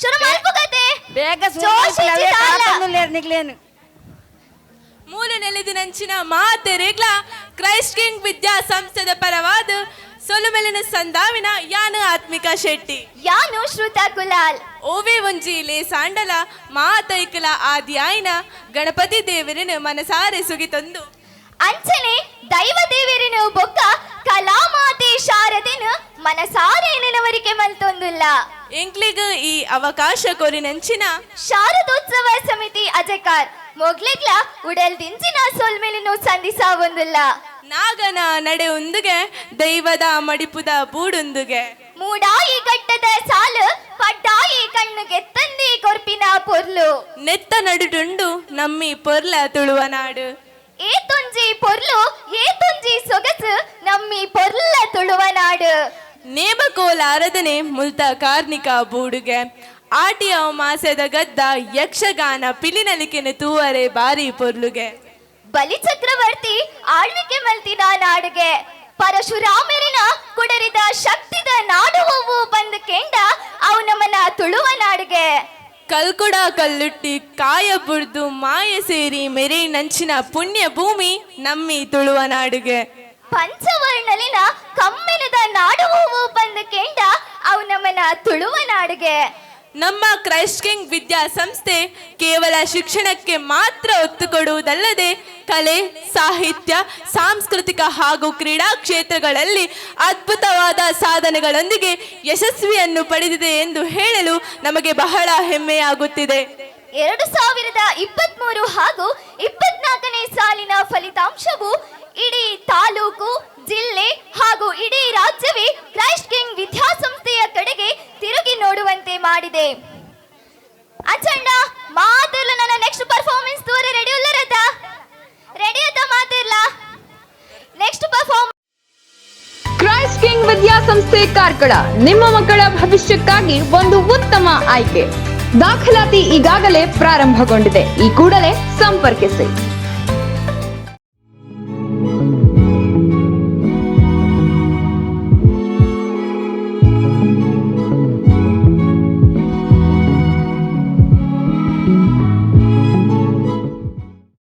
ಶುರು ಮಾಡ್ಕೋಕತೆ ಬೇಗ ನಿಗ್ಲೇನು ಮೂಲ ನೆಲೆದಿನಂಚಿನ ಮಾತೆರೆಗ್ಲ ಕ್ರೈಸ್ಟ್ ಕಿಂಗ್ ವಿದ್ಯಾ ಸಂಸ್ಥೆದ ಪರವಾದ ಸೊಲುಮೆಲಿನ ಸಂದಾವಿನ ಯಾನು ಆತ್ಮಿಕ ಶೆಟ್ಟಿ ಯಾನು ಶ್ರುತ ಕುಲಾಲ್ ಓವೆ ಒಂಜಿ ಲೇ ಸಾಂಡಲ ಮಾತೈಕಲ ಆದ್ಯಾಯಿನ ಗಣಪತಿ ದೇವರಿನ ಮನಸಾರೆ ಸುಗಿತೊಂದು ಅಂಚನೆ ದೈವ ದೇವರಿನ ಬೊಕ್ಕ ಕಲಾಮಾತೆ ಶಾರದಿನ ಮನಸಾರೆ ನೆನವರಿಕೆ ಮಲ್ತೊಂದುಲ್ಲ ಎಂಕ್ಲಿಗ ಈ ಅವಕಾಶ ಕೊರಿನಂಚಿನ ಶಾರದೋತ್ಸವ ಸಮಿತಿ ಅಜಕಾರ್ ಮೊಗ್ಲೆಗ್ಲ ಉಡಲ್ ದಿಂಚಿನ ಸೊಲ್ಮೆಲಿನ ಸಂಧಿಸಾವೊಂದುಲ್ಲ ನಾಗನ ನಡೆ ಉಂದುಗೆ ದೈವದ ಮಡಿಪುದ ಬೂಡುಂದುಗೆ ಮೂಡಾಯಿ ಕಟ್ಟದ ಸಾಲು ಪಡ್ಡಾಯಿ ಕಣ್ಣುಗೆ ತಂದಿ ಕೊರ್ಪಿನ ಪೊರ್ಲು ನೆತ್ತ ನಡುಟುಂಡು ನಮ್ಮಿ ಪೊರ್ಲ ತುಳುವ ನಾಡು ಏತೊಂಜಿ ಪೊರ್ಲು ಏತೊಂಜಿ ಸೊಗಸು ನಮ್ಮಿ ಪೊರ್ಲ ತುಳುವ ನಾಡು ನೇಮಕೋಲ ಆರಾಧನೆ ಮುಲ್ತ ಕಾರ್ಮಿಕ ಬೂಡುಗೆ ಆಟಿಯ ಮಾಸದ ಗದ್ದ ಯಕ್ಷಗಾನ ಪಿಲಿನಲಿಕೆನ ತೂವರೆ ಬಾರಿ ಪೊರ್ಲುಗೆ ಬಲಿ ಚಕ್ರವರ್ತಿ ಆಳ್ವಿಕೆ ಮಲ್ತಿನ ನಾಡುಗೆ ಪರಶುರಾಮರಿನ ಕುಡರಿದ ಶಕ್ತಿದ ನಾಡು ಹೂವು ಬಂದು ಕೆಂಡ ಅವು ನಮ್ಮನ ತುಳುವ ನಾಡುಗೆ ಕಲ್ಕೊಡ ಕಲ್ಲುಟ್ಟಿ ಕಾಯ ಬುಡ್ದು ಮಾಯ ಸೇರಿ ಮೆರೆ ನಂಚಿನ ಪುಣ್ಯ ಭೂಮಿ ನಮ್ಮಿ ತುಳುವ ನಾಡುಗೆ ಪಂಚವರ್ಣಲಿನ ಕಮ್ಮೆನದ ನಾಡು ಹೂವು ಬಂದು ಕೆಂಡ ಅವು ನಮ್ಮನ ತುಳುವ ನಾಡುಗೆ ನಮ್ಮ ಕ್ರೈಸ್ಟ್ ಕಿಂಗ್ ವಿದ್ಯಾ ಸಂಸ್ಥೆ ಕೇವಲ ಶಿಕ್ಷಣಕ್ಕೆ ಮಾತ್ರ ಒತ್ತು ಕೊಡುವುದಲ್ಲದೆ ಕಲೆ ಸಾಹಿತ್ಯ ಸಾಂಸ್ಕೃತಿಕ ಹಾಗೂ ಕ್ರೀಡಾ ಕ್ಷೇತ್ರಗಳಲ್ಲಿ ಅದ್ಭುತವಾದ ಸಾಧನೆಗಳೊಂದಿಗೆ ಯಶಸ್ವಿಯನ್ನು ಪಡೆದಿದೆ ಎಂದು ಹೇಳಲು ನಮಗೆ ಬಹಳ ಹೆಮ್ಮೆಯಾಗುತ್ತಿದೆ 2023 ಹಾಗೂ 24ನೇ ಸಾಲಿನ ಫಲಿತಾಂಶವು ಇಡೀ ತಾಲೂಕು ಜಿಲ್ಲೆ ಹಾಗೂ ಇಡೀ ರಾಜ್ಯವೇ ಕ್ರೈಸ್ಟ್ ಕಿಂಗ್ ವಿದ್ಯಾಸಂಸ್ಥೆಯ ಕಡೆಗೆ ತಿರುಗಿ ನೋಡುವಂತೆ ಮಾಡಿದೆ. ಅಚಂಡ ಮಾತಿರ್ಲ ನನ್ನ ನೆಕ್ಸ್ಟ್ ಪರ್ಫಾರ್ಮೆನ್ಸ್ ತೋರ ರೆಡಿ ಉಲ್ಲರತ ರೆಡಿ ಅತ ಮಾತಿರ್ಲ ನೆಕ್ಸ್ಟ್ ಪರ್ಫಾರ್ಮೆನ್ಸ್ ಕ್ರೈಸ್ಟ್ ಕಿಂಗ್ ವಿದ್ಯಾಸಂಸ್ಥೆ ಕಾರ್ಕಳ ನಿಮ್ಮ ಮಕ್ಕಳ ಭವಿಷ್ಯಕ್ಕಾಗಿ ಒಂದು ಉತ್ತಮ ಆಯ್ಕೆ. ದಾಖಲಾತಿ ಈಗಾಗಲೇ ಪ್ರಾರಂಭಗೊಂಡಿದೆ. ಈ ಕೂಡಲೇ ಸಂಪರ್ಕಿಸಿ.